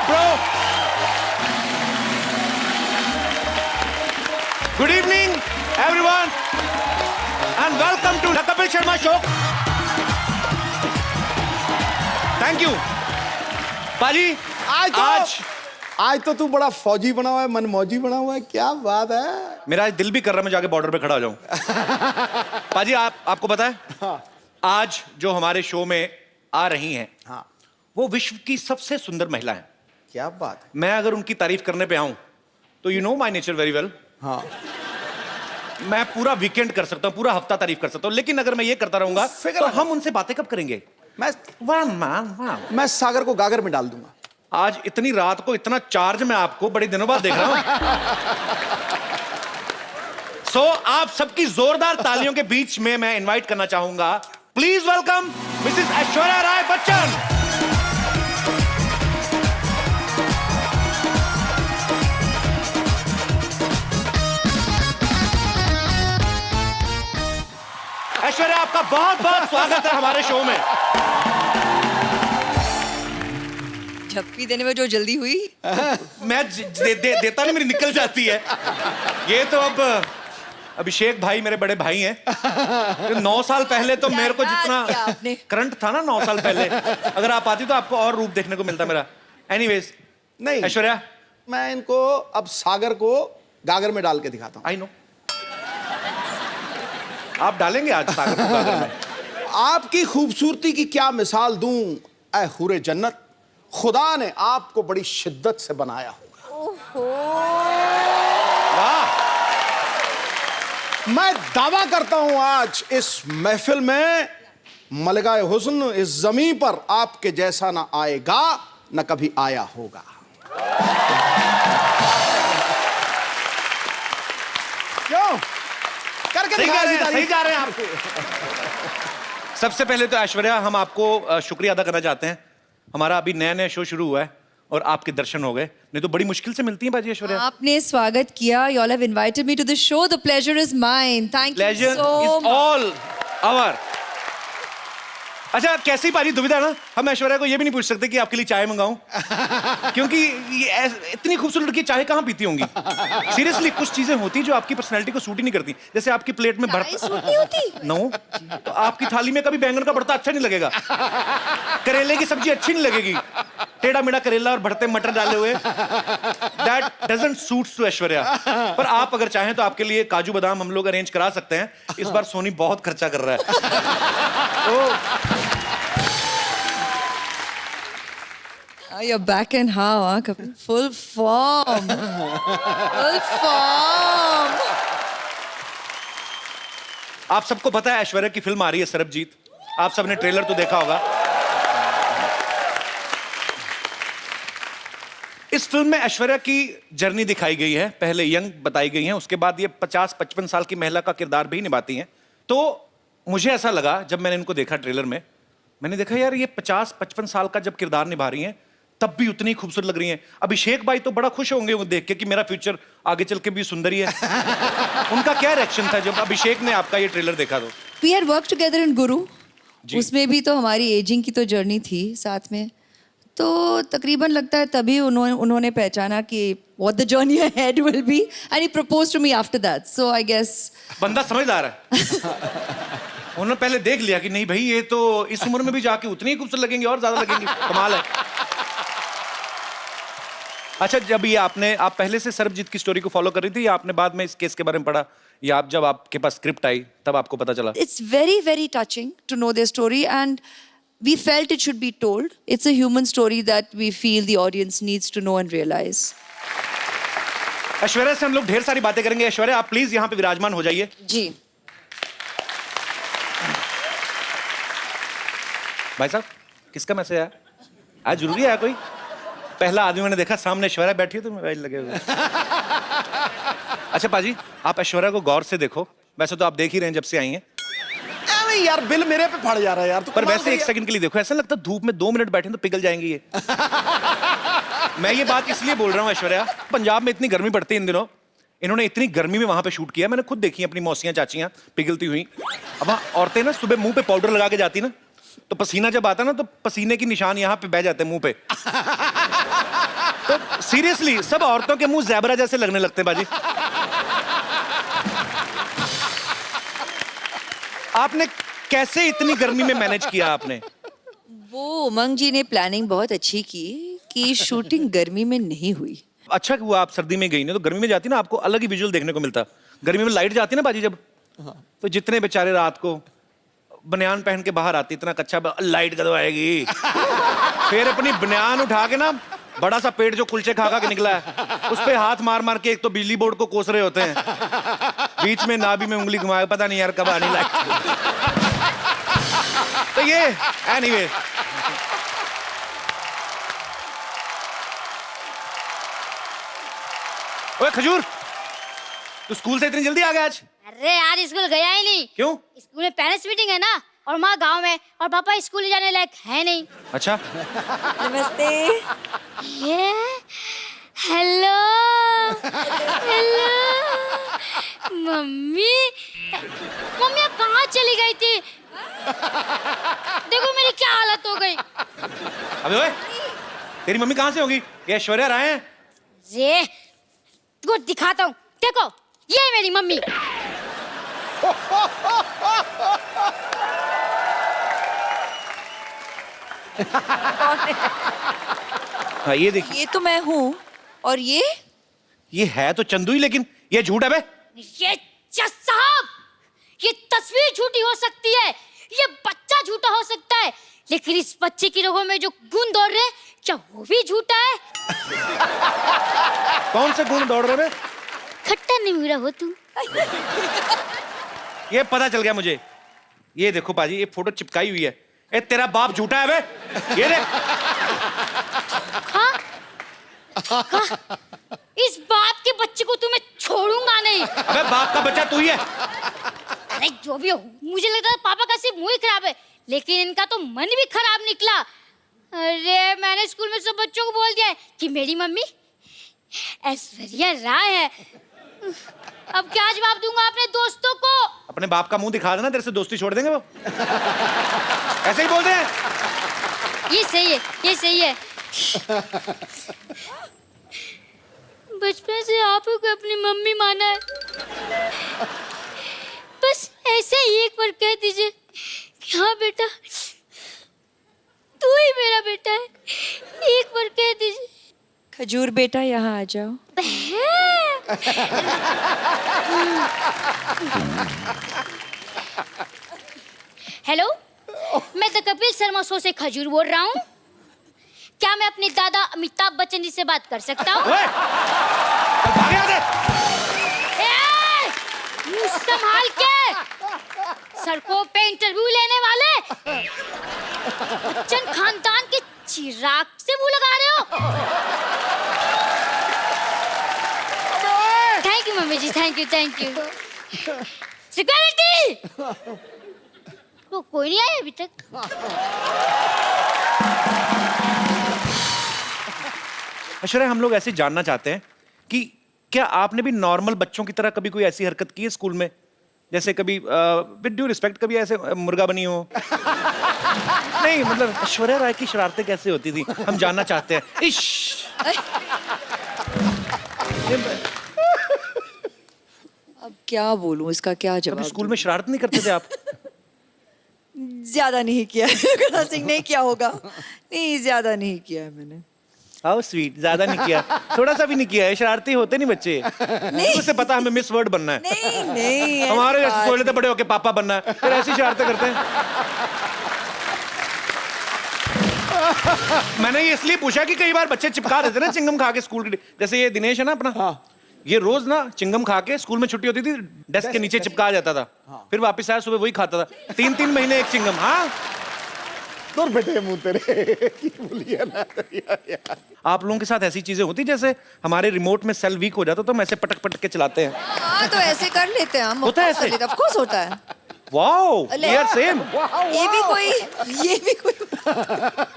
bro. Good evening, everyone, and welcome to the Kapil Sharma Show. Thank you. पाजी, आज तो तू बड़ा फौजी बना हुआ है, मनमौजी बना हुआ है, क्या बात है। मेरा आज दिल भी कर रहा है मैं जाके बॉर्डर पे खड़ा हो जाऊं। पाजी, आपको पता है, हाँ। आज जो हमारे शो में आ रही हैं, हाँ। वो विश्व की सबसे सुंदर महिला हैं। क्या बात है। मैं अगर उनकी तारीफ करने पे आऊं तो you know my nature very well. हाँ। मैं पूरा वीकेंड कर सकता हूं, पूरा हफ्ता तारीफ कर सकता हूं, लेकिन अगर मैं ये करता रहूंगा तो हम उनसे बातें कब करेंगे। मैं सागर को गागर में डाल दूंगा। आज इतनी रात को इतना चार्ज मैं आपको बड़े दिनों बाद देख रहा हूं। सो आप सबकी जोरदार तालियों के बीच में मैं इनवाइट करना चाहूंगा, please welcome Mrs Aishwarya Rai Bachchan. Aishwarya, आपका बहुत बहुत स्वागत है हमारे शो में। झप्पी देने में जो जल्दी हुई मैं देता नहीं, मेरी निकल जाती है। ये तो अब अभिषेक भाई मेरे बड़े भाई हैं। 9 साल पहले तो मेरे को जितना करंट था ना 9 साल पहले, अगर आप आती तो आपको और रूप देखने को मिलता मेरा। एनीवेज, नहीं ऐश्वर्या, मैं इनको अब सागर को गागर में डाल के दिखाता हूँ। आई नो आप डालेंगे आज सागर को गागर में। आपकी खूबसूरती की क्या मिसाल दूं ऐ हुरे जन्नत, खुदा ने आपको बड़ी शिद्दत से बनाया होगा। वाह! मैं दावा करता हूं आज इस महफिल में मलकाए हुस्न इस जमीन पर आपके जैसा ना आएगा ना कभी आया होगा। क्यों करके सही दिखाया, जा रहे हैं आप। सबसे पहले तो ऐश्वर्या, हम आपको शुक्रिया अदा करना चाहते हैं। हमारा अभी नया नया शो शुरू हुआ है और आपके दर्शन हो गए, नहीं तो बड़ी मुश्किल से मिलती हैं बाजी ऐश्वर्या। आपने स्वागत किया, you all have invited me to the show, the pleasure is mine, thank you Pleasure so is much. all our. अच्छा, कैसी पाजी दुविधा ना, हम ऐश्वर्या को ये भी नहीं पूछ सकते कि आपके लिए चाय मंगाऊं, क्योंकि ये इतनी खूबसूरत लड़की चाय कहाँ पीती होंगी। सीरियसली, कुछ चीजें होती जो आपकी पर्सनैलिटी को सूट ही नहीं करती। जैसे आपकी प्लेट में चाय सूट नहीं होती? नो, तो आपकी थाली में कभी बैंगन का भरता अच्छा नहीं लगेगा, करेले की सब्जी अच्छी नहीं लगेगी, टेढ़ा मेढ़ा करेला और भरते मटर डाले हुए, that doesn't suits to Aishwarya. पर आप अगर चाहें तो आपके लिए काजू बादाम हम लोग अरेंज करा सकते हैं। इस बार सोनी बहुत खर्चा कर रहा है। You're back in how, huh? Kapil? Full form. Full form. आप सबको पता है ऐश्वर्या की फिल्म आ रही है सरबजीत, आप सबने ट्रेलर तो देखा होगा। इस फिल्म में ऐश्वर्या की जर्नी दिखाई गई है, पहले यंग बताई गई है, उसके बाद ये 50-55 साल की महिला का किरदार भी निभाती हैं। तो मुझे ऐसा लगा जब मैंने इनको देखा ट्रेलर में, मैंने देखा यार ये 50-55 साल का जब किरदार निभा रही हैं तब भी उतनी खूबसूरत लग रही हैं। अभिषेक भाई तो बड़ा खुश होंगे वो देख के कि मेरा फ्यूचर आगे चल के भी सुंदर ही है। उनका क्या रिएक्शन था जब अभिषेक ने आपका ये ट्रेलर देखा? तो We had worked together in Guru. उसमें भी तो हमारी एजिंग की तो जर्नी थी साथ में, तो तकरीबन लगता है तभी उन्होंने पहचाना कि what the journey ahead will be and he proposed to me after that. So I guess बंदा समझदार है। उन्होंने पहले देख लिया कि नहीं भाई ये तो इस उम्र में भी जाके उतनी ही खूबसूरत लगेंगे और ज्यादा लगेंगी, कमाल है। अच्छा, जब ये आप पहले से सरबजीत की स्टोरी को फॉलो कर रही थी या आपने बाद में इस केस के बारे में पढ़ा, या आप जब आपके पास स्क्रिप्ट आई तब आपको पता चला? It's very, very touching to know their story and we felt it should be told. It's a human story that we feel the audience needs to know and realize. Aishwarya से हम लोग ढेर सारी बातें करेंगे। ऐश्वर्या, आप प्लीज यहाँ पे विराजमान हो जाइए। जी। भाई साहब, किसका मैसेज आया? आज जरूरी है कोई? पहला आदमी मैंने देखा सामने ऐश्वर्या बैठी है तो मोबाइल लगे हुए। अच्छा पाजी, आप ऐश्वर्या को गौर से देखो, वैसे तो आप देख ही रहे हैं जब से आई हैं। नहीं यार, बिल मेरे पे फट जा रहा है यार। तो पर वैसे एक सेकंड के लिए देखो, ऐसा लगता है धूप में 2 मिनट बैठे तो पिघल जाएंगी ये। मैं ये बात इसलिए बोल रहा हूँ ऐश्वर्या, पंजाब में इतनी गर्मी पड़ती है इन दिनों, इन्होंने इतनी गर्मी में वहां पे शूट किया, मैंने खुद देखी अपनी मौसियां चाचियां पिघलती हुई। अब औरतें ना सुबह मुंह पे पाउडर लगा के जाती ना, तो पसीना जब आता ना तो पसीने की निशान यहाँ पे बह जाते हैं मुंह पे। तो सीरियसली सब औरतों के मुंह ज़ेबरा जैसे लगने लगते हैं बाजी। आपने कैसे इतनी गर्मी में मैनेज किया आपने? वो उमंग जी ने प्लानिंग बहुत अच्छी की कि शूटिंग गर्मी में नहीं हुई। अच्छा हुआ आप सर्दी में गई ना, तो गर्मी में जाती ना आपको अलग ही विजुअल देखने को मिलता। गर्मी में लाइट जाती ना बाजी जब, तो जितने बेचारे रात को बनियान पहन के बाहर आती, इतना कच्चा लाइट कदों आएगी, फिर अपनी बनियान उठा के ना बड़ा सा पेट जो कुलचे खा खा के निकला है उस पे हाथ मार मार के एक तो बिजली बोर्ड को कोस रहे होते हैं, बीच में नाभि में उंगली घुमाए, पता नहीं यार कब आनी लाइट। तो ये एनीवे ओए खजूर, तू स्कूल से इतनी जल्दी आ गया आज? अरे यार स्कूल गया ही नहीं। क्यों? स्कूल में पेरेंट्स मीटिंग है ना, और माँ गांव में, और पापा स्कूल जाने लायक है नहीं। अच्छा, नमस्ते। ये हेलो हेलो मम्मी, मम्मी आप कहाँ चली गई थी? देखो मेरी क्या हालत हो गई। अबे ओए, तेरी मम्मी कहाँ से होगी? ये ऐश्वर्या राय हैं? ये तुमको दिखाता हूँ, देखो ये है मेरी मम्मी। हाँ ये देखिए, ये तो मैं हूँ, और ये है तो चंदू ही, लेकिन ये झूठ है बे। ये जज साहब, ये तस्वीर झूठी हो सकती है, ये बच्चा झूठा हो सकता है, लेकिन इस बच्चे की रगों में जो गुण दौड़ रहे हैं, क्या वो भी झूठा है? कौन से गुण दौड़ रहे बे? खट्टा नहीं मीरा हो तुम। ये पता चल गया मुझे। ये देखो पाजी, ये फोटो चिपकाई हुई है। ए तेरा बाप झूठा है बे, ये देख। हाँ? इस बाप के बच्चे को तुम्हें छोड़ूंगा नहीं। अबे बाप का बच्चा तू ही है। अरे जो भी हो, मुझे लगता है पापा का सिर्फ मुंह ही खराब है, लेकिन इनका तो मन भी खराब निकला। अरे मैंने स्कूल में सब बच्चों को बोल दिया है कि मेरी मम्मी ऐश्वर्या राय है। अब क्या जवाब दूंगा अपने दोस्तों को? अपने बाप का मुंह दिखा देना, तेरे से दोस्ती छोड़ देंगे वो। ऐसे ही बोलते हैं। ये सही है, ये सही है। बचपन से आप ही को अपनी मम्मी माना है, बस ऐसे ही एक बार कह दीजिए कि हाँ बेटा तू ही मेरा बेटा है, एक बार कह दीजिए। खजूर बेटा यहाँ आ जाओ। हेलो, मैं द कपिल शर्मा शो से खजूर बोल रहा हूँ। क्या मैं अपने दादा अमिताभ बच्चन जी से बात कर सकता हूँ? ओए, चल भाग यहाँ से। मुंह संभाल के, सड़कों पे इंटरव्यू लेने वाले बच्चन खानदान के चिराग से मुंह लगा रहे हो। Thank you mummy ji, thank you thank you. Security, तो कोई नहीं आया अभी तक। ऐश्वर्या, हम लोग ऐसे जानना चाहते हैं कि क्या आपने भी नॉर्मल बच्चों की तरह कभी कोई ऐसी हरकत की है स्कूल में? जैसे कभी विद ड्यू रिस्पेक्ट कभी ऐसे मुर्गा बनी हो? नहीं मतलब ऐश्वर्या राय की शरारतें कैसे होती थी, हम जानना चाहते हैं। इश अब क्या बोलूं, इसका क्या कभी जवाब स्कूल में शरारत नहीं करते थे आप? ज्यादा नहीं किया है। सिंह नहीं किया होगा, नहीं ज्यादा नहीं किया है मैंने। हाउ स्वीट, ज्यादा नहीं किया, थोड़ा सा भी नहीं किया है। शरारती होते नहीं बच्चे, उससे पता हमें मिस वर्ल्ड बनना है। नहीं नहीं, हमारे जैसे सोच लेते बड़े होके पापा बनना है, फिर ऐसी शरारतें करते हैं। मैंने ये इसलिए पूछा कि कई बार बच्चे चिपका देते ना चिंगम खा के स्कूल के, जैसे ये दिनेश है ना अपना, हाँ। ये रोज ना चिंगम खा के स्कूल में छुट्टी होती थी डेस्क के नीचे चिपका जाता था। फिर वापस आया सुबह वही खाता था, 3-3 महीने एक चिंगम। हाँ दूर बेटे मुंह तेरे की बोलिए ना यार। आप लोगों के साथ ऐसी चीजें होती जैसे हमारे रिमोट में सेल वीक हो जाता तो हम ऐसे पटक पटक के चलाते हैं? हाँ तो ऐसे कर लेते हैं हम। होता है ऐसे? ऑफ कोर्स होता है। वाओ, अले। We are same. ये भी कोई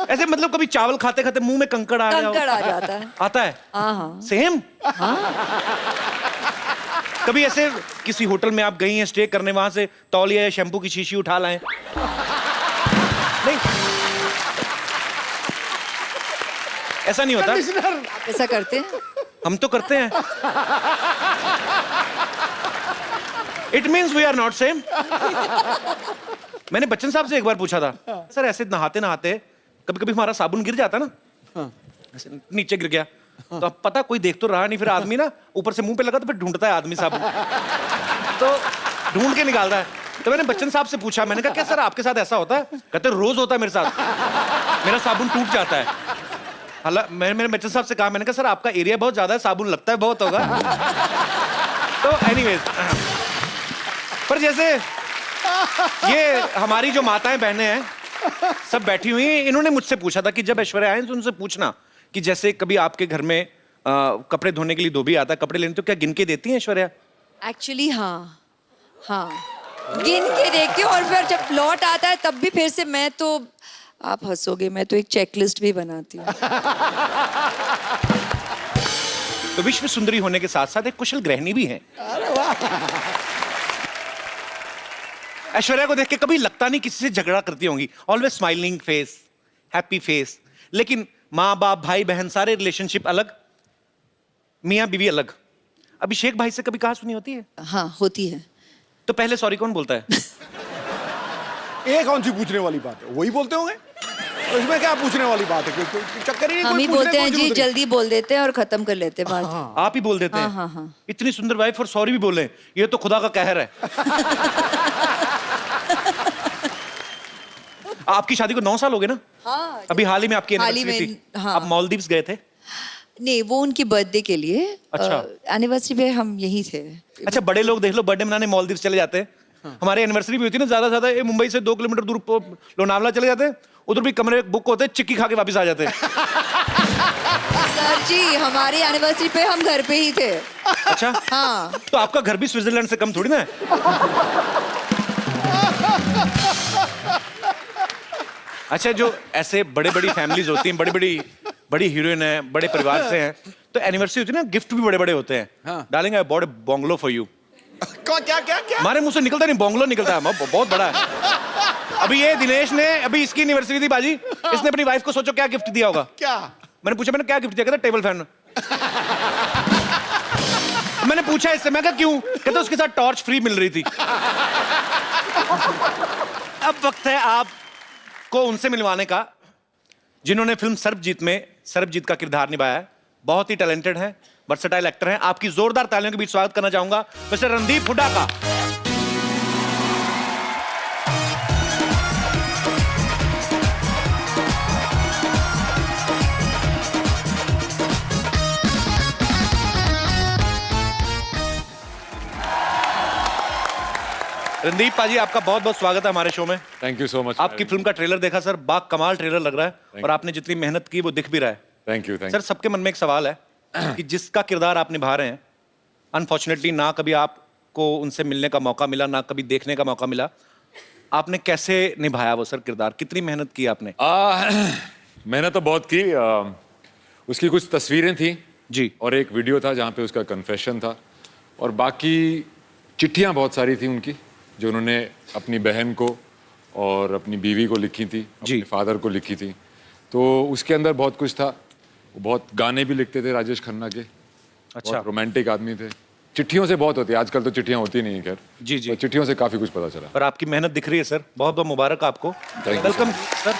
ऐसे मतलब कभी चावल खाते खाते मुंह में कंकड़ आ गया हो? कंकड़ आ जाता है। आता है? हाँ हाँ। सेम। कभी ऐसे किसी होटल में आप गई हैं स्टे करने, वहां से तौलिया या शैम्पू की शीशी उठा लाएं? नहीं ऐसा नहीं होता। कंडीशनर। आप ऐसा करते हैं? हम तो करते हैं। It means we are not same. मैंने बच्चन साहब से एक बार पूछा था, सर ऐसे नहाते नहाते कभी कभी हमारा साबुन गिर जाता ना, ऐसे नीचे गिर गया, तो अब पता कोई देख तो रहा नहीं, फिर आदमी ना ऊपर से मुंह पे लगा तो फिर ढूंढता है आदमी साबुन, तो ढूंढ के निकालता है। तो मैंने बच्चन साहब से पूछा, मैंने कहा क्या सर आपके साथ ऐसा होता है? कहते रोज होता है मेरे साथ, मेरा साबुन टूट जाता है। हालांकि मैंने बच्चन साहब से कहा, मैंने कहा सर आपका एरिया बहुत ज्यादा है, साबुन लगता है बहुत होगा। तो एनीवेज, पर जैसे ये हमारी जो माताएं बहनें हैं सब बैठी हुई हैं, इन्होंने मुझसे पूछा था कि जब ऐश्वर्या आए तो उनसे पूछना कि जैसे कभी आपके घर में कपड़े धोने के लिए धोबी आता है कपड़े लेने, तो क्या गिन के देती हैं ऐश्वर्या? एक्चुअली हाँ, गिन के देखती हूँ, और फिर जब लौट आता है तब भी फिर से मैं तो, आप हंसोगे, मैं तो एक चेकलिस्ट भी बनाती हूँ। तो विश्व सुंदरी होने के साथ साथ एक कुशल गृहिणी भी हैं। ऐश्वर्या को देख के कभी लगता नहीं किसी से झगड़ा करती होंगी, always smiling face, happy face. लेकिन माँ बाप भाई बहन सारे रिलेशनशिप अलग, मियाँ बीवी अलग। अभिषेक भाई से कभी कहा सुनी होती है? हाँ होती है। तो पहले सॉरी कौन बोलता है? ये कौन सी पूछने वाली बात है, वही बोलते होंगे, तो इसमें क्या पूछने वाली बात है? कोई चक्कर ही नहीं। हम कोई ही पूछने बोलते की हैं कोई जी, जरूरत नहीं। जल्दी बोल देते हैं और खत्म कर लेते हैं बात। आप ही बोल देते हैं? हाँ, हाँ। इतनी सुंदर वाइफ और सॉरी भी बोले, ये तो खुदा का कहर है। आपकी शादी को 9 साल हो गए ना? हाँ, अभी हाल ही में आपकी हाल ही एनिवर्सरी में, थी। हाँ। आप मालदीव्स गए थे? नहीं, वो उनकी बर्थडे के लिए, अच्छा। एनिवर्सरी पे हम यहीं थे। अच्छा, बड़े लोग देख लो बर्थडे मनाने मालदीव्स चले जाते हैं। हमारे एनिवर्सरी भी होती है ना, ज्यादा ज्यादा ये मुंबई से 2 किलोमीटर दूर लोनावला चले जाते हैं, उधर भी कमरे बुक होते हैं, चिक्की खा के वापस आ जाते हैं। सर जी, हमारी एनिवर्सरी पे हम घर पे ही थे। अच्छा, हाँ। तो आपका घर भी स्विट्जरलैंड से कम थोड़ी ना है। अच्छा, जो ऐसे बड़े बड़ी फैमिलीज होती हैं, बड़ी हीरोइन है, बड़े परिवार से हैं, तो एनिवर्सरी होती है ना, गिफ्ट भी बड़े बड़े होते हैं। हाँ। डालेंगे I bought a bungalow for you. क्या क्या क्या? हमारे मुंह से निकलता नहीं, बंगलो निकलता है, बहुत बड़ा है। अभी ये दिनेश ने, अभी इसकी एनिवर्सरी थी बाजी, इसने अपनी वाइफ को सोचो क्या गिफ्ट दिया होगा। क्या? मैंने पूछा, मैंने क्या गिफ्ट दिया? कहता टेबल फैन। मैंने पूछा इससे, मैं कहा क्यों? कहता उसके साथ टॉर्च फ्री मिल रही थी। अब वक्त है आपको उनसे मिलवाने का जिन्होंने फिल्म सर्वजीत में सर्वजीत का किरदार निभाया है। बहुत ही टैलेंटेड है, वर्सेटाइल एक्टर हैं। आपकी जोरदार तालियों के बीच स्वागत करना चाहूंगा मिस्टर रणदीप हुड्डा का। रणदीप पाजी, आपका बहुत बहुत स्वागत है हमारे शो में। Thank you so much. आपकी फिल्म का ट्रेलर देखा सर, बाग कमाल ट्रेलर लग रहा है, और आपने जितनी मेहनत की वो दिख भी रहा है। Thank you. सर, सबके मन में एक सवाल है कि जिसका किरदार आप निभा रहे हैं, अनफॉर्चुनेटली ना कभी आपको उनसे मिलने का मौका मिला, ना कभी देखने का मौका मिला, आपने कैसे निभाया वो सर किरदार? कितनी मेहनत की आपने? मैंने तो बहुत की। उसकी कुछ तस्वीरें थी जी, और एक वीडियो था जहाँ पे उसका कन्फेशन था, और बाकी चिट्ठियाँ बहुत सारी थी उनकी जो उन्होंने अपनी बहन को और अपनी बीवी को लिखी थी, अपने फादर को लिखी थी। तो उसके अंदर बहुत कुछ था। वो बहुत गाने भी लिखते थे राजेश खन्ना के। अच्छा, रोमांटिक आदमी थे। चिट्ठियों से बहुत होती है, आजकल तो चिट्ठियाँ होती नहीं है खैर। जी जी, तो चिट्ठियों से काफी कुछ पता चला। पर आपकी मेहनत दिख रही है सर, बहुत बहुत मुबारक आपको। you, welcome sir.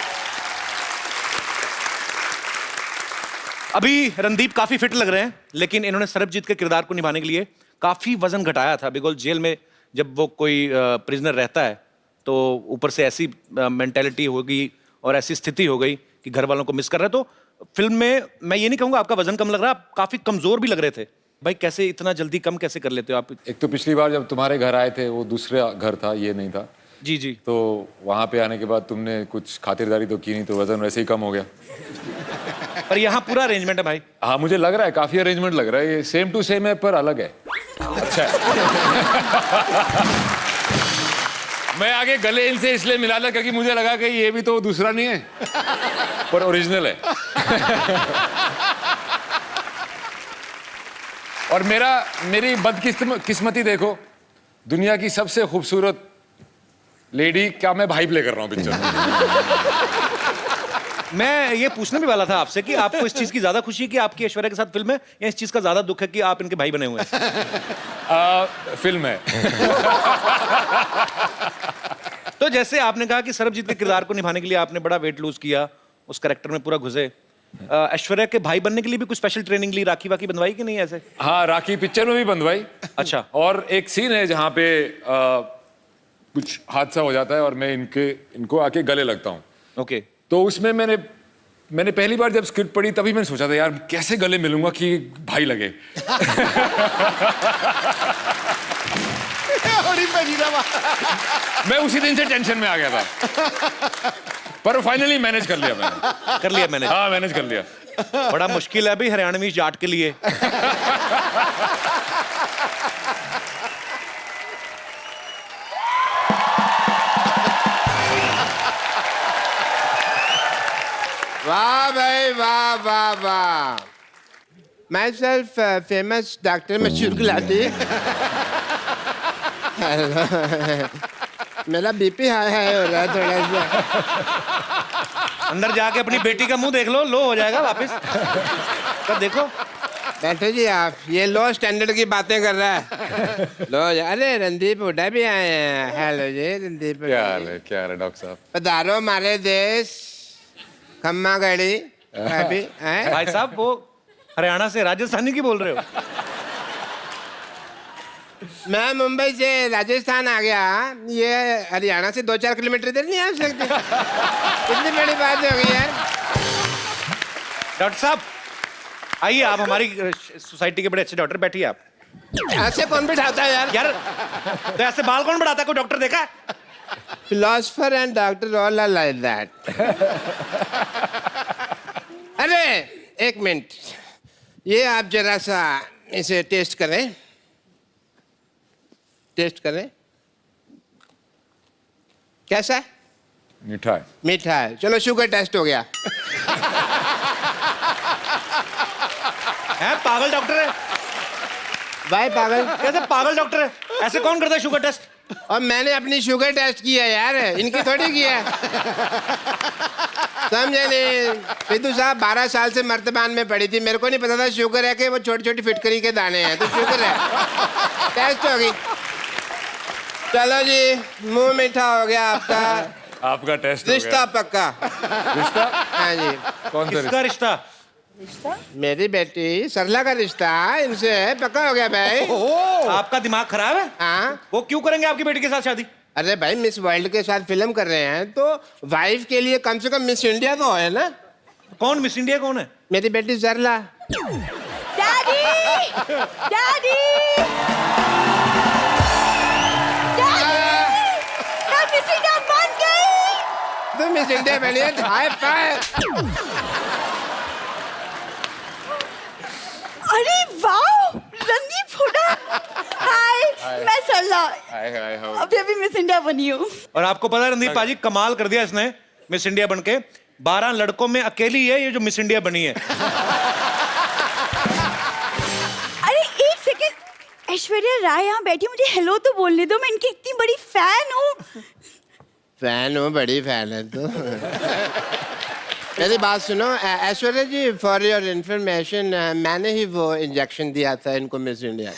अभी रणदीप काफी फिट लग रहे हैं, लेकिन इन्होंने सर्वजीत के किरदार को निभाने के लिए काफी वजन घटाया था, बिकॉज जेल में जब वो कोई प्रिजनर रहता है तो ऊपर से ऐसी मेंटेलिटी हो गई और ऐसी स्थिति हो गई कि घर वालों को मिस कर रहे हैं। तो फिल्म में मैं ये नहीं कहूँगा आपका वजन कम लग रहा है, आप काफी कमजोर भी लग रहे थे। भाई कैसे इतना जल्दी कम कैसे कर लेते हो आप? एक तो पिछली बार जब तुम्हारे घर आए थे वो दूसरा घर था, ये नहीं था। जी जी, तो वहाँ पे आने के बाद तुमने कुछ खातिरदारी तो की नहीं, तो वजन वैसे ही कम हो गया। पर यहाँ पूरा अरेंजमेंट है भाई। हाँ, मुझे लग रहा है काफी अरेंजमेंट लग रहा है। ये सेम टू सेम है पर अलग है। अच्छा है। मैं आगे गले इनसे इसलिए मिला था क्योंकि मुझे लगा कि ये भी तो दूसरा नहीं है पर ओरिजिनल है। और मेरी बदकिस्मती देखो, दुनिया की सबसे खूबसूरत लेडी का मैं भाई प्ले कर रहा हूँ पिक्चर में। मैं ये पूछने भी वाला था आपसे कि आपको इस चीज की ज्यादा खुशी है कि आपकी ऐश्वर्या के साथ फिल्म है, या इस चीज का ज्यादा दुख है कि आप इनके भाई बने हुए हैं? फिल्म है। तो जैसे आपने कहा कि सरबजीत के किरदार को निभाने के लिए आपने बड़ा वेट लूज किया, उस कैरेक्टर में पूरा घुसे, ऐश्वर्या के भाई बनने के लिए भी कुछ स्पेशल ट्रेनिंग ली, राखी वाकी बंधवाई कि नहीं ऐसे? हाँ, राखी पिक्चर में भी बंधवाई। अच्छा। और एक सीन है जहाँ पे कुछ हादसा हो जाता है और मैं इनको आके गले लगता हूँ। ओके। तो उसमें मैंने पहली बार जब स्क्रिप्ट पढ़ी तभी मैंने सोचा था यार कैसे गले मिलूंगा कि भाई लगे। मैं उसी दिन से टेंशन में आ गया था, पर फाइनली मैनेज कर लिया मैंने। कर लिया मैंने? हाँ, मैनेज कर लिया। बड़ा मुश्किल है अभी हरियाणवी जाट के लिए। वाह भाई वाह वाह वाह। माई सेल्फ फेमस डॉक्टर मशहूर गुलाटी। मेरा बीपी हाई हो रहा है थोड़ा सा। अंदर जाके अपनी बेटी का मुंह देख लो हो जाएगा वापस। तब देखो। बैठो जी आप, ये लो स्टैंडर्ड की बातें कर रहा है। लो अरे रणदीप हुड्डा भी आए हैं। हेलो जी रणदीप। क्या हाल है डॉक्टर साहब? पधारो हमारे देश। खम्मा गड़ी अभी भाई साहब वो हरियाणा से राजस्थानी की बोल रहे हो? मैं मुंबई से राजस्थान आ गया, ये हरियाणा से 2-4 किलोमीटर इधर नहीं आ सकते। कितनी बड़ी बात हो गई यार। डॉक्टर साहब आइए, आप हमारी सोसाइटी के बड़े अच्छे डॉक्टर, बैठिए आप। ऐसे कौन बिठाता है यार? यार तो ऐसे बाल कौन बढ़ाता है? कोई डॉक्टर देखा है? Philosopher and doctor all are like that. अरे एक मिनट, ये आप जरा सा इसे टेस्ट करें। टेस्ट करें। कैसा है? मीठा है। मीठा है। चलो शुगर टेस्ट हो गया। है पागल डॉक्टर है? भाई पागल कैसे पागल डॉक्टर है? ऐसे कौन करता है शुगर टेस्ट? और मैंने अपनी शुगर टेस्ट किया यार, इनकी थोड़ी किया। समझे नहीं? सिद्धू साहब 12 साल से मर्तबान में पड़ी थी, मेरे को नहीं पता था शुगर है कि वो छोटी छोटी फिटकरी के दाने हैं। तो शुगर है, टेस्ट हो गई। चलो जी, मुंह मीठा हो गया आपका। आपका टेस्ट रिश्ता पक्का। रिश्ता? हाँ जी। कौन सा किसका रिश्ता? मेरी बेटी सरला का रिश्ता इनसे पक्का हो गया भाई। आपका दिमाग खराब है? हाँ। वो क्यों करेंगे आपकी बेटी के साथ शादी? अरे भाई मिस वर्ल्ड के साथ फिल्म कर रहे हैं तो वाइफ के लिए कम से कम मिस इंडिया तो है ना। कौन मिस इंडिया कौन है? मेरी बेटी सरला। डैडी डैडी मैं मिस इंडिया बन गई। तुम मिस इंडिया बनी है। High five. अरे वाह रणदीप हुड्डा। हाय मैं सरला, अभी अभी मिस इंडिया बनी हूँ। और आपको पता है रणदीप पाजी कमाल कर दिया इसने मिस इंडिया बनके। 12 लड़कों में अकेली है ये जो मिस इंडिया बनी है। अरे एक सेकंड, ऐश्वर्या राय यहाँ बैठी, मुझे हेलो तो बोलने दो, मैं इनकी इतनी बड़ी फैन हूँ। फैन हो, बड़ी फैन है तो। मेरी बात सुनो ऐश्वर्या जी, फॉर योर इंफॉर्मेशन मैंने ही वो इंजेक्शन दिया था इनको मिस इंडिया।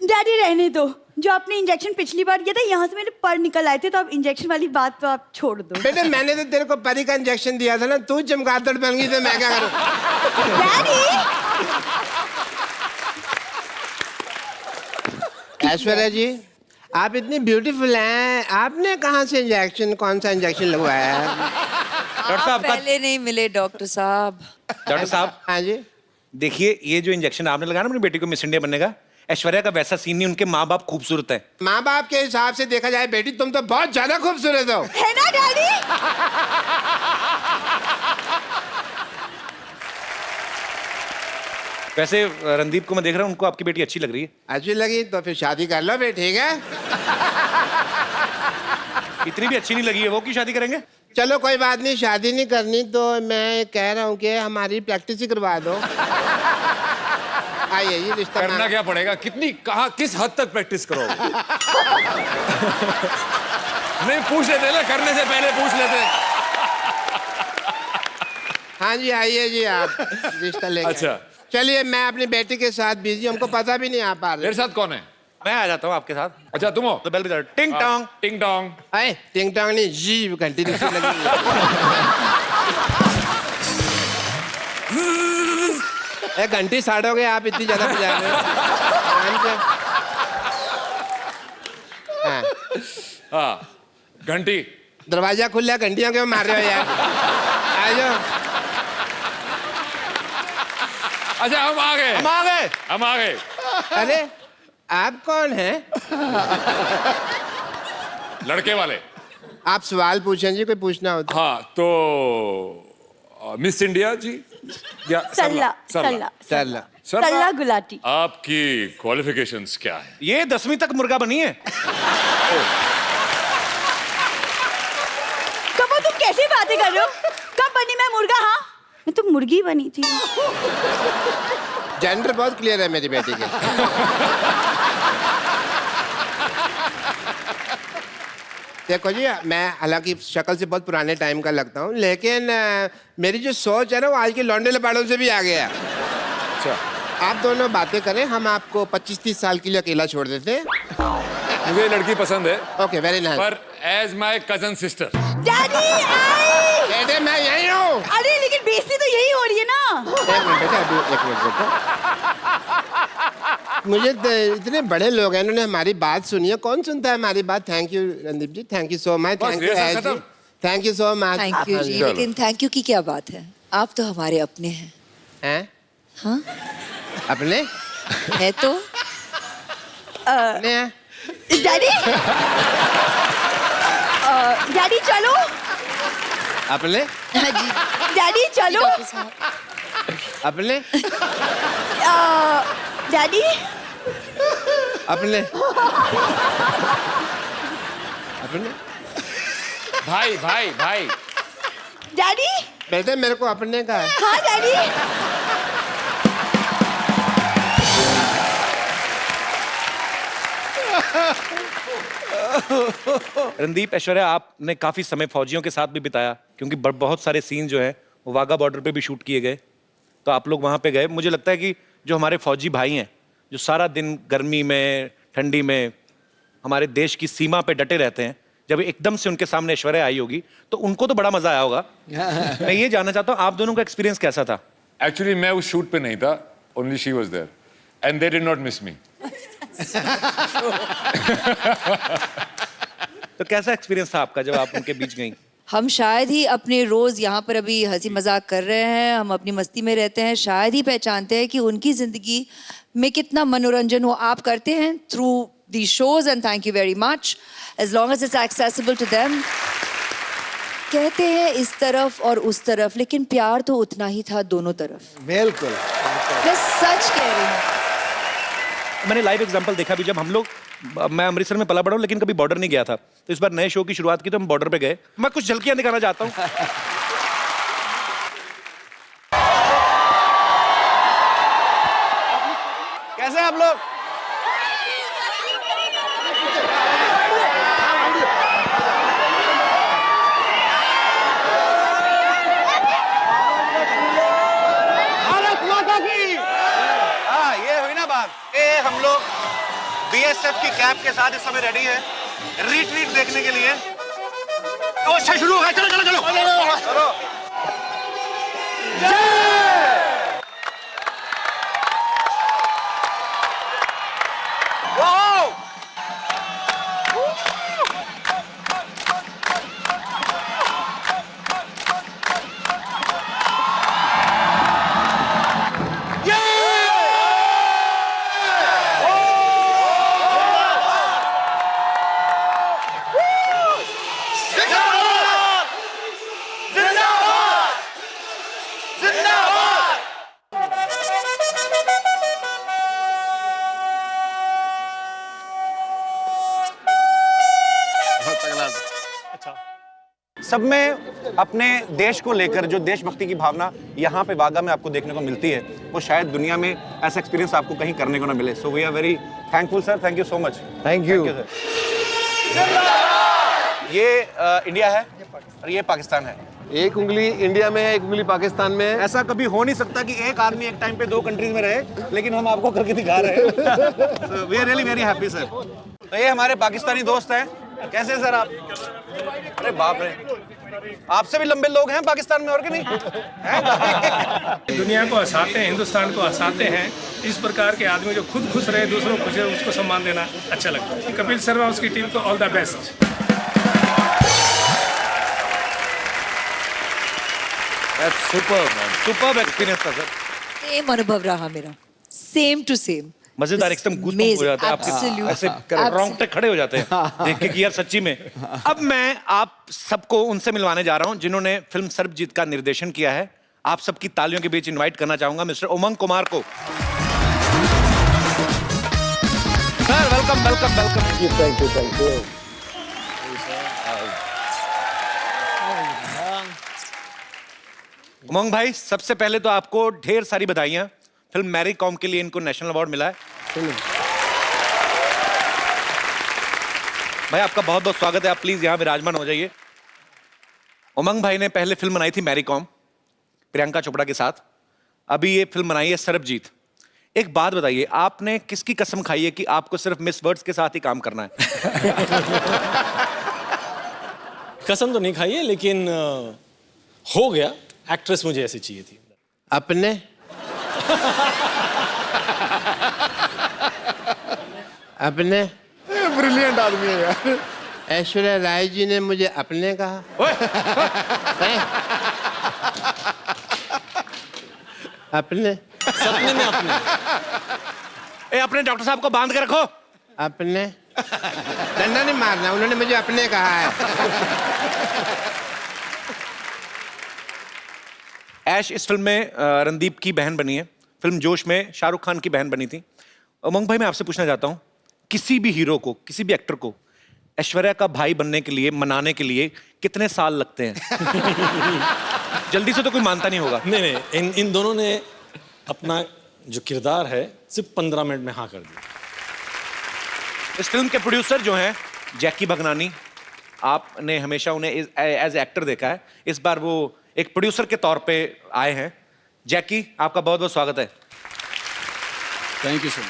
डैडी रहने दो, जो आपने इंजेक्शन पिछली बार किया था यहाँ से मेरे पर निकल आए थे, तो अब इंजेक्शन वाली बात तो आप छोड़ दो। बेटे मैंने तो तेरे को परी का इंजेक्शन दिया था ना, तू चमगादड़ बन गई तो मैं क्या करूं? डैडी ऐश्वर्या जी आप इतनी ब्यूटीफुल हैं, आपने कहाँ से इंजेक्शन, कौन सा इंजेक्शन लगवाया है? डॉक्टर साहब का पहले नहीं मिले डॉक्टर साहब। डॉक्टर साहब हाँ जी। देखिए ये जो इंजेक्शन आपने लगाया ना अपनी बेटी को मिस इंडिया बनने का, ऐश्वर्या का वैसा सीन नहीं, उनके माँ बाप खूबसूरत है। माँ बाप के हिसाब से देखा जाए बेटी तुम तो बहुत ज्यादा खूबसूरत हो। है ना डैडी? वैसे रणदीप को मैं देख रहा हूँ, उनको आपकी बेटी अच्छी लग रही है। अच्छी लगी तो फिर शादी कर लो फिर, ठीक है? इतनी भी अच्छी नहीं लगी है वो, की शादी करेंगे? चलो कोई बात नहीं, शादी नहीं करनी तो मैं कह रहा हूँ कि हमारी प्रैक्टिस ही करवा दो। आइए ये रिश्ता करना क्या पड़ेगा? कितनी कहाँ किस हद तक प्रैक्टिस करोगे? नहीं पूछ लेते ना, करने से पहले पूछ लेते। हाँ जी आइए जी आप रिश्ता लेके अच्छा। आइए। चलिए मैं अपनी बेटी के साथ बिजी हूँ, हमको पता भी नहीं आप आ रहे मेरे साथ कौन है? मैं आ जाता हूँ आपके साथ। अच्छा तुम हो? तो बेल बजा, टिंग टोंग। टिंग टोंग। अरे टिंग टोंग नहीं जी घंटी दूसरी लगी है। घंटी साड़ोगे आप, इतनी ज्यादा बजा रहे हो। आराम से। हाँ, हाँ घंटी। दरवाजा खुला है, घंटियों क्यों मार रहे हो यार? आ जाओ। अच्छा हम आ गए। हम आ गए। अरे आप कौन हैं? लड़के वाले। आप सवाल पूछें जी, कोई पूछना हो तो। हाँ तो मिस इंडिया जी या सल्ला सरला। सल्ला चल सल्ला गुलाटी। आपकी क्वालिफिकेशंस क्या है? ये 10वीं तक मुर्गा बनी है। कबो तुम कैसी बातें कर रहे हो? कब बनी मैं मुर्गा? हाँ मैं तो मुर्गी बनी थी। जेंडर बहुत क्लियर है मेरी बेटी के। देखो जी, मैं हालांकि शक्ल से बहुत पुराने टाइम का लगता हूँ, लेकिन मेरी जो सोच है ना वो आज के लौंडे लपाड़ों से भी आ गया है। अच्छा आप दोनों बातें करें, हम आपको 25-30 साल के लिए अकेला छोड़ देते हैं। मुझे ये लड़की पसंद है ओके वेरी नाइस। पर as my cousin sister. Daddy आई। बेटे मैं यही हूँ। अरे लेकिन बेइज्जती तो यही हो रही है ना। एक मिनट बेटा, अभी एक मिनट बेटा। मुझे इतने बड़े लोग हैं, इन्होंने हमारी बात सुनी है। कौन सुनता है हमारी बात? Thank you Randeep ji, thank you so much. बस, थैंक यू रिहर्सल जी, खत्म? Thank you so much. Thank you ji, चलो। लेकिन थैंक यू की क्या बात है? आप तो हमारे अपने हैं। हैं? हाँ अपने है तो। अपने हैं? डैडी डैडी चलो। अपने हाँ जी डैडी चलो। डॉक्टर साहब। अपने डैडी अपने अपने भाई भाई भाई। डैडी। बेटे मेरे को अपने का है। हाँ डैडी। रणदीप, ऐश्वर्या, आपने काफी समय फौजियों के साथ भी बिताया, क्योंकि बहुत सारे सीन जो है वो वाघा बॉर्डर पे भी शूट किए गए। तो आप लोग वहां पे गए। मुझे लगता है कि जो हमारे फौजी भाई हैं, जो सारा दिन गर्मी में ठंडी में हमारे देश की सीमा पे डटे रहते हैं, जब एकदम से उनके सामने ऐश्वर्या आई होगी तो उनको तो बड़ा मजा आया होगा। मैं ये जानना चाहता हूँ आप दोनों का एक्सपीरियंस कैसा था? एक्चुअली मैं उस शूट पे नहीं था, only she was there and they did not miss me. तो कैसा एक्सपीरियंस था आपका जब आप उनके बीच गई? हम शायद ही अपने रोज यहाँ पर अभी हंसी मजाक कर रहे हैं, हम अपनी मस्ती में रहते हैं, शायद ही पहचानते हैं कि उनकी जिंदगी में कितना मनोरंजन हो। आप करते हैं through the shows and thank you very much, as long as it's accessible to them. कहते हैं इस तरफ और उस तरफ, लेकिन प्यार तो उतना ही था दोनों तरफ। बिल्कुल। मैं सच कह रही हूँ। मैंने लाइव एग्जांपल देखा भी, जब हम लोग, मैं अमृतसर में पला बड़ा हूँ लेकिन कभी बॉर्डर नहीं गया था, तो इस बार नए शो की शुरुआत की तो हम बॉर्डर पे गए। मैं कुछ झलकियां दिखाना चाहता हूँ। कैसे हैं आप लोग? भारत माता की। हाँ, ये हुई ना बात। हम लोग बीएसएफ की कैप के साथ इस समय रेडी है रीट्रीट देखने के लिए। तो अच्छा शुरू हो गया, चलो चलो चलो चलो। वाओ! सब में अपने देश को लेकर जो देशभक्ति की भावना यहाँ पे वाघा में आपको देखने को मिलती है, वो शायद दुनिया में ऐसा एक्सपीरियंस आपको कहीं करने को ना मिले। So we are very thankful sir, thank you so much. Thank you. ये इंडिया है और ये पाकिस्तान है। एक उंगली इंडिया में है, एक उंगली पाकिस्तान में है। ऐसा कभी हो नहीं सकता कि एक आदमी एक टाइम पे 2 कंट्रीज में रहे, लेकिन हम आपको करके दिखा रहे हैं। We are really very happy sir. तो ये हमारे पाकिस्तानी दोस्त हैं। कैसे सर आप? अरे बाप रे, आपसे भी लंबे लोग हैं पाकिस्तान में, और कि नहीं? दुनिया को हंसाते हैं, हिंदुस्तान को हंसाते हैं। इस प्रकार के आदमी जो खुद खुश रहे, दूसरों को खुश रहे, उसको सम्मान देना अच्छा लगता है। कपिल शर्मा उसकी टीम को all the best. Superb experience था सर। सेम अनुभव रहा मेरा, सेम टू सेम। मजेदार, एकदम गूज़बम्प हो जाता है आपके, ऐसे रोंगटे खड़े हो जाते हैं देख के कि यार सच्ची में। अब मैं आप सबको उनसे मिलवाने जा रहा हूं जिन्होंने फिल्म सर्वजीत का निर्देशन किया है। आप सबकी तालियों के बीच इनवाइट करना चाहूंगा मिस्टर उमंग कुमार को। Sir welcome welcome welcome. Thank you, thank you. Umang भाई, सबसे पहले तो आपको ढेर सारी बधाइयां। फिल्म मैरी कॉम के लिए इनको नेशनल अवार्ड मिला है। भाई आपका बहुत बहुत स्वागत है, आप प्लीज यहाँ विराजमान हो जाइए। उमंग भाई ने पहले फिल्म बनाई थी मैरी कॉम प्रियंका चोपड़ा के साथ, अभी ये फिल्म बनाई है सरबजीत। एक बात बताइए, आपने किसकी कसम खाई है कि आपको सिर्फ मिस वर्ड्स के साथ ही काम करना है? कसम तो नहीं खाई है, लेकिन हो गया। एक्ट्रेस मुझे ऐसी चाहिए थी। अपने अपने ब्रिलियंट आदमी है यार। ऐश्वर्या राय जी ने मुझे अपने कहा। हैं? अपने सपने में अपने। अपने डॉक्टर साहब को बांध के रखो। अपने डंडा नहीं मारना, उन्होंने मुझे अपने कहा है। ऐश इस फिल्म में रणदीप की बहन बनी है। फिल्म जोश में शाहरुख खान की बहन बनी थी। उमंग भाई, मैं आपसे पूछना चाहता हूँ, किसी भी हीरो को, किसी भी एक्टर को ऐश्वर्या का भाई बनने के लिए, मनाने के लिए कितने साल लगते हैं? जल्दी से तो कोई मानता नहीं होगा। नहीं, इन दोनों ने अपना जो किरदार है सिर्फ 15 मिनट में हाँ कर दिया। इस फिल्म के प्रोड्यूसर जो हैं जैकी भगनानी, आपने हमेशा उन्हें एज एक्टर देखा है, इस बार वो एक प्रोड्यूसर के तौर पे आए हैं। जैकी, आपका बहुत बहुत स्वागत है। Thank you sir.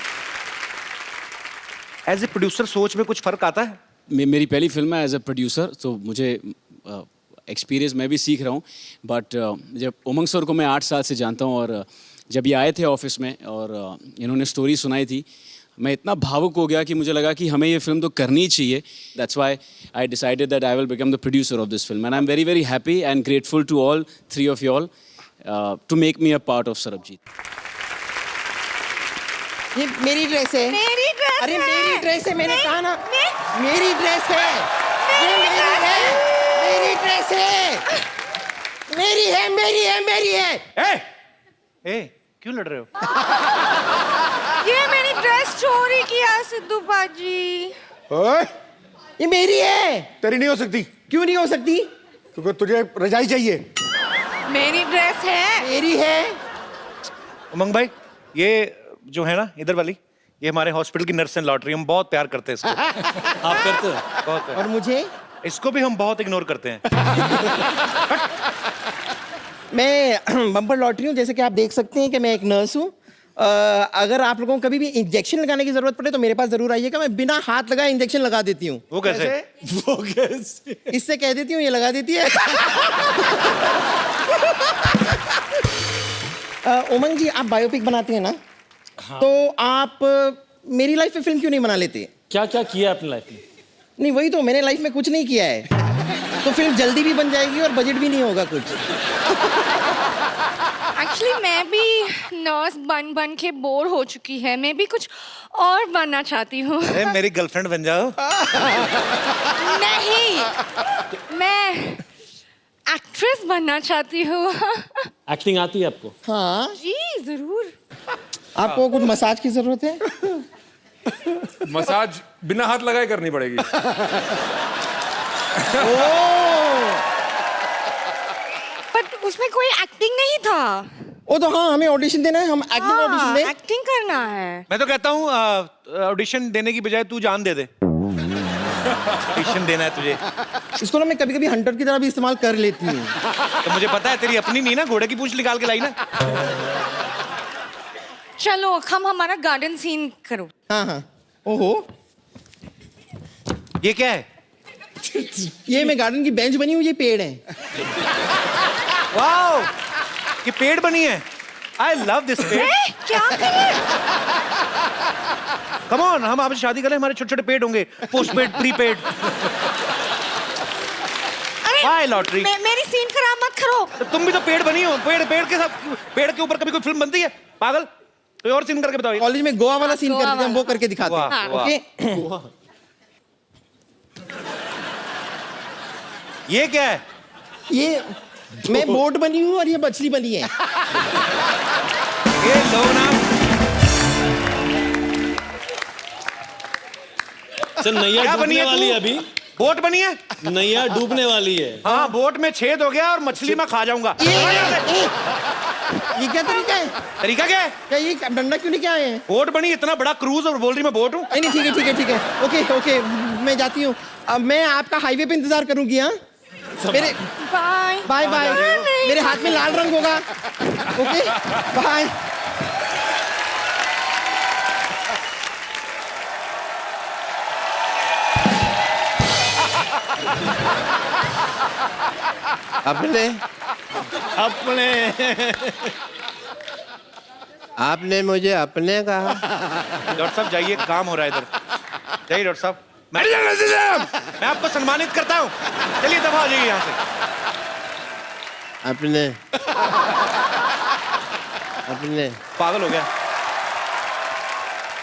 As a producer सोच में कुछ फर्क आता है? मेरी पहली फिल्म है एज ए प्रोड्यूसर, तो मुझे एक्सपीरियंस मैं भी सीख रहा हूँ। बट जब उमंग सर को मैं 8 साल से जानता हूँ, और जब ये आए थे ऑफिस में और इन्होंने स्टोरी सुनाई थी, मैं इतना भावुक हो गया कि मुझे लगा कि हमें ये फिल्म तो करनी ही चाहिए। That's why I decided that I will become the producer of this film, and I am very very happy and grateful to all 3 of you all to make me a part of Sarbjit. ये मेरी dress है। मेरी dress अरे है। मेरी dress है, मैंने कहा ना। मेरी ड्रेस है। ये मेरी है। मेरी ड्रेस है। मेरी है, मेरी है, मेरी है। ए, क्यों लड़ रहे हो? ये मेरी ड्रेस चोरी किया सिद्धू बाजी। ओए, ये मेरी है। तेरी नहीं हो सकती। क्यों नहीं हो सकती? क्योंकि तुझे रजाई चाहिए। मेरी ड्रेस है। मेरी है। उमंग भाई, ये जो है ना इधर वाली, ये हमारे हॉस्पिटल की नर्स एंड लॉटरी, हम बहुत प्यार करते हैं इसको। आप करते हो? बहुत। और मुझे? इसको भी हम बहुत इग्नोर करते हैं। मैं बम्पर लॉटरी हूँ, जैसे कि आप देख सकते हैं कि मैं एक नर्स हूँ। अगर आप लोगों को कभी भी इंजेक्शन लगाने की जरूरत पड़े तो मेरे पास जरूर आइएगा, मैं बिना हाथ लगाए इंजेक्शन लगा देती हूँ। वो कैसे? वो कैसे? इससे कह देती हूँ, ये लगा देती है। उमंग जी, आप बायोपिक बनाते हैं ना? हाँ। तो आप मेरी लाइफ में फिल्म क्यों नहीं बना लेते? क्या क्या किया अपनी लाइफ में? नहीं, वही तो, मैंने लाइफ में कुछ नहीं किया है। तो फिल्म जल्दी भी बन जाएगी और बजट भी नहीं होगा कुछ। एक्चुअली मैं भी नर्स बन बन के बोर हो चुकी है, मैं भी कुछ और बनना चाहती हूँ। अरे मेरी गर्लफ्रेंड बन जाओ। नहीं, मैं एक्ट्रेस बनना चाहती हूँ। एक्टिंग आती है आपको? हाँ जी जरूर। आपको कुछ मसाज की जरूरत है? मसाज बिना हाथ लगाए करनी पड़ेगी। बट उसमें कोई एक्टिंग नहीं था। ओ तो हाँ, हमें ऑडिशन देना है, हम एक्टिंग ऑडिशन दें। एक्टिंग करना है। मैं तो कहता हूँ ऑडिशन देने की बजाय तू जान दे दे। ट्यूशन देना है तुझे। इसको ना मैं कभी कभी हंटर की तरह भी इस्तेमाल कर लेती हूँ। तो मुझे पता है तेरी अपनी नहीं ना, घोड़े की पूंछ निकाल के लाई ना। चलो हम हमारा गार्डन सीन करो। हाँ हाँ। ओहो, ये क्या है? ये मैं गार्डन की बेंच बनी हुई, ये पेड़ है। वाओ, ये पेड़ बनी है। आई लव दिस पेड़। क्या करें? कम ऑन, हम आपसे शादी करें, हमारे छोटे छोटे पेड़ होंगे, post paid, pre paid. By lottery. मेरी सीन खराब मत करो। तुम भी तो पेड़ बनी हो, पेड़ के साथ, पेड़ के ऊपर कभी कोई फिल्म बनती है? पागल, कोई और सीन करके बताओ। कॉलेज में गोवा वाला सीन करते थे हम, वो करके दिखाते वाह, हैं। वाह। ओके। ये क्या है? ये मैं बोट बनी हूँ और ये मछली बनी है। ये लो ना। सर नैया क्या बनी डूबने है वाली तू? है अभी। बोट बनी है? नैया डूबने वाली है। हाँ, बोट में छेद हो गया और मछली मैं खा जाऊंगा। ये क्या तरीका है? तरीका क्या है? क्या ये डंडा क्यों लेके आए हैं? बोट बनी, इतना बड़ा क्रूज, और बोल रही मैं बोट हूँ। नहीं ठीक है ठीक है ठीक है। ओके ओके, मैं जाती हूँ। अब मैं आपका हाईवे पे इंतजार करूंगी। हाँ, मेरे बाय बाय बाय। मेरे हाथ में लाल रंग होगा। Okay bye. अपने आपने मुझे अपने कहा। डॉक्टर साहब जाइए, काम हो रहा है इधर। जाइए डॉक्टर साहब। मैं आपको सम्मानित करता हूँ। चलिए दफा हो जाइए यहाँ से। अपने अपने पागल हो गया।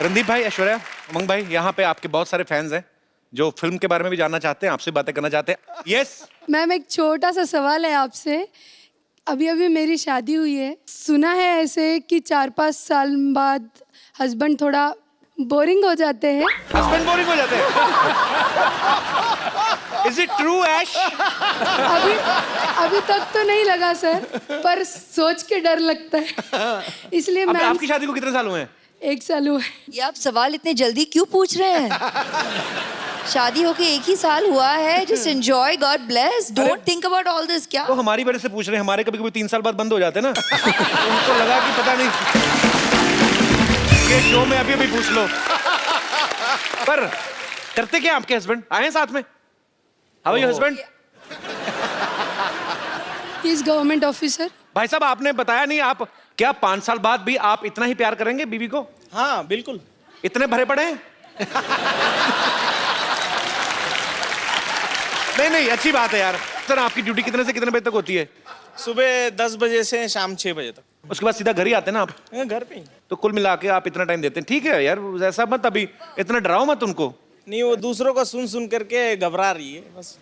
रणदीप भाई, ऐश्वर्या, उमंग भाई, यहाँ पे आपके बहुत सारे फैंस हैं जो फिल्म के बारे में भी जानना चाहते हैं, आपसे बातें करना चाहते हैं। यस मैम, एक छोटा सा सवाल है आपसे। अभी अभी मेरी शादी हुई है, सुना है ऐसे कि 4-5 साल बाद हस्बैंड थोड़ा बोरिंग हो जाते हैं। हस्बैंड बोरिंग हो जाते हैं? इज इट ट्रू ऐश? अभी तक तो नहीं लगा सर, पर सोच के डर लगता है, इसलिए अब मैम। आपकी शादी को कितने साल हुए हैं? 1 साल हुआ है। ये आप सवाल इतने जल्दी क्यों पूछ रहे हैं? शादी होके 1 ही साल हुआ है। Just enjoy, God bless, don't think about all this. क्या तो हमारी वजह से पूछ रहे हैं? हमारे कभी कभी 3 साल बाद बंद हो जाते हैं ना। तो उनको लगा कि पता नहीं, ये शो में अभी अभी पूछ लो। पर करते क्या आपके हस्बैंड? आए हैं साथ में? How your husband? He is government officer. भाई साहब, आपने बताया नहीं, आप क्या 5 साल बाद भी आप इतना ही प्यार करेंगे बीवी को? हाँ बिल्कुल। इतने भरे पड़े हैं? नहीं, अच्छी बात है यार। सर, आपकी ड्यूटी कितने से कितने बजे तक होती है? सुबह 10 बजे से शाम 6 बजे तक। उसके बाद सीधा घर ही आते हैं ना आप? घर पे ही। तो कुल मिला के आप इतना टाइम देते हैं। ठीक है यार, ऐसा मत, अभी इतना डराओ मत उनको। नहीं, वो दूसरों का सुन सुन करके घबरा रही है बस।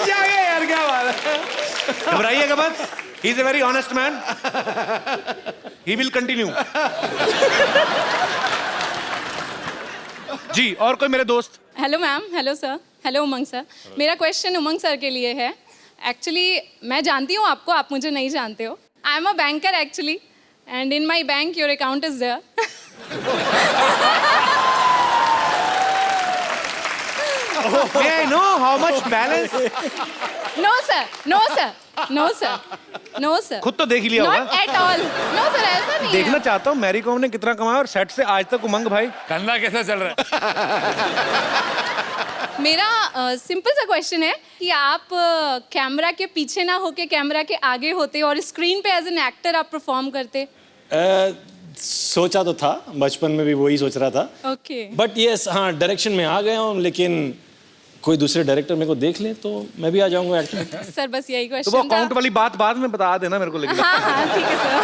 जाइए यार, क्या बात है। घबराइएगा मत, he is a very honest man, he will continue. जी, और कोई मेरे दोस्त? Hello ma'am, hello sir, hello Umang sir. मेरा क्वेश्चन उमंग सर के लिए है। एक्चुअली मैं जानती हूँ आपको, आप मुझे नहीं जानते हो। I am a banker actually, and in my bank your account is there. May I know how much balance? No sir, no sir, no sir, no sir. खुद तो देख ही लिया Not होगा। at all. No sir, ऐसा नहीं देखना है। चाहता हूँ मैरी कॉम ने कितना कमाया और सेट से आज तक उमंग भाई धंधा कैसा चल रहा है? मेरा सिंपल सा क्वेश्चन है कि आप कैमरा के पीछे ना होके कैमरा के आगे होते और स्क्रीन पे एज एन एक्टर आप परफॉर्म करते। सोचा तो था, बचपन में भी वही सोच रहा था। ओके। बट यस, हाँ डायरेक्शन में आ गया हूँ, लेकिन कोई दूसरे डायरेक्टर मेरे को देख ले तो मैं भी आ जाऊंगा एक्टर। सर बस यही तो वो क्वेश्चन था। अकाउंट वाली बात बाद में बता देना मेरे को, लेकिन हाँ ठीक है sir.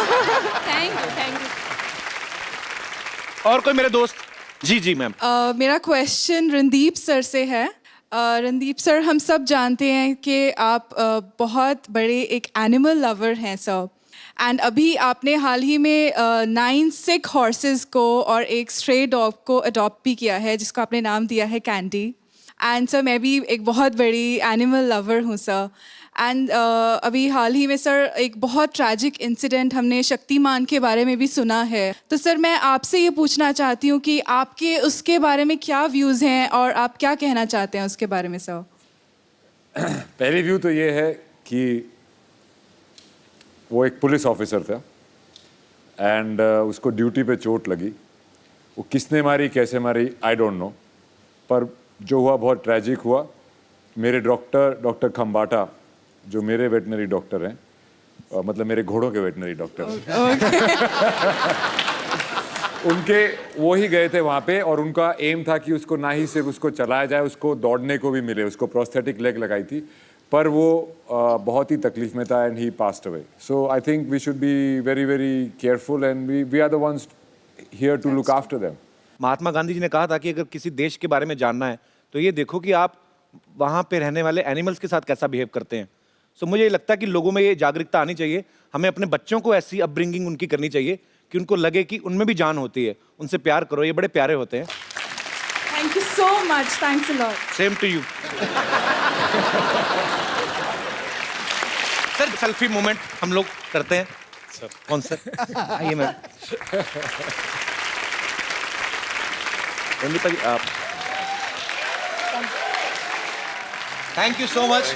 Thank you, thank you. और कोई मेरे दोस्त? जी मैम। मेरा क्वेश्चन रणदीप सर से है। रणदीप सर, हम सब जानते हैं कि आप बहुत बड़े एक एनिमल लवर हैं सर, एंड अभी आपने हाल ही में 9 सिक हॉर्सेस को और एक स्ट्रे डॉग को अडॉप्ट भी किया है, जिसको आपने नाम दिया है कैंडी। एंड सर, मैं भी एक बहुत बड़ी एनिमल लवर हूँ सर, एंड अभी हाल ही में सर एक बहुत ट्रैजिक इंसिडेंट हमने शक्तिमान के बारे में भी सुना है, तो सर मैं आपसे ये पूछना चाहती हूँ कि आपके उसके बारे में क्या व्यूज़ हैं और आप क्या कहना चाहते हैं उसके बारे में सर? पहली व्यू तो ये है कि वो एक पुलिस ऑफिसर था एंड उसको ड्यूटी पे चोट लगी। वो किसने मारी कैसे मारी आई डोंट नो, पर जो हुआ बहुत ट्रैजिक हुआ। मेरे डॉक्टर खम्बाटा जो मेरे वेटनरी डॉक्टर हैं, मतलब मेरे घोड़ों के वेटनरी डॉक्टर उनके वो ही गए थे वहाँ पे और उनका एम था कि उसको ना ही सिर्फ उसको चलाया जाए, उसको दौड़ने को भी मिले। उसको प्रोस्थेटिक लेग लगाई थी, पर वो बहुत ही तकलीफ में था and he passed away. So I think we should be very very careful and we are the ones here to look after them. Mahatma Gandhi ji ने कहा था कि अगर किसी देश के बारे में जानना है तो ये देखो कि आप वहाँ पे रहने वाले एनिमल्स के साथ कैसा बिहेव करते हैं। सो मुझे ये लगता है कि लोगों में ये जागरूकता आनी चाहिए। हमें अपने बच्चों को ऐसी अपब्रिंगिंग उनकी करनी चाहिए कि उनको लगे कि उनमें भी जान होती है। उनसे प्यार करो, ये बड़े प्यारे होते हैं। Thank you so much, thanks a lot. Same to you. Sir selfie moment हम लोग करते हैं सर। कौन सर? आइए मैम। रंदीपा जी आप। Thank you so much.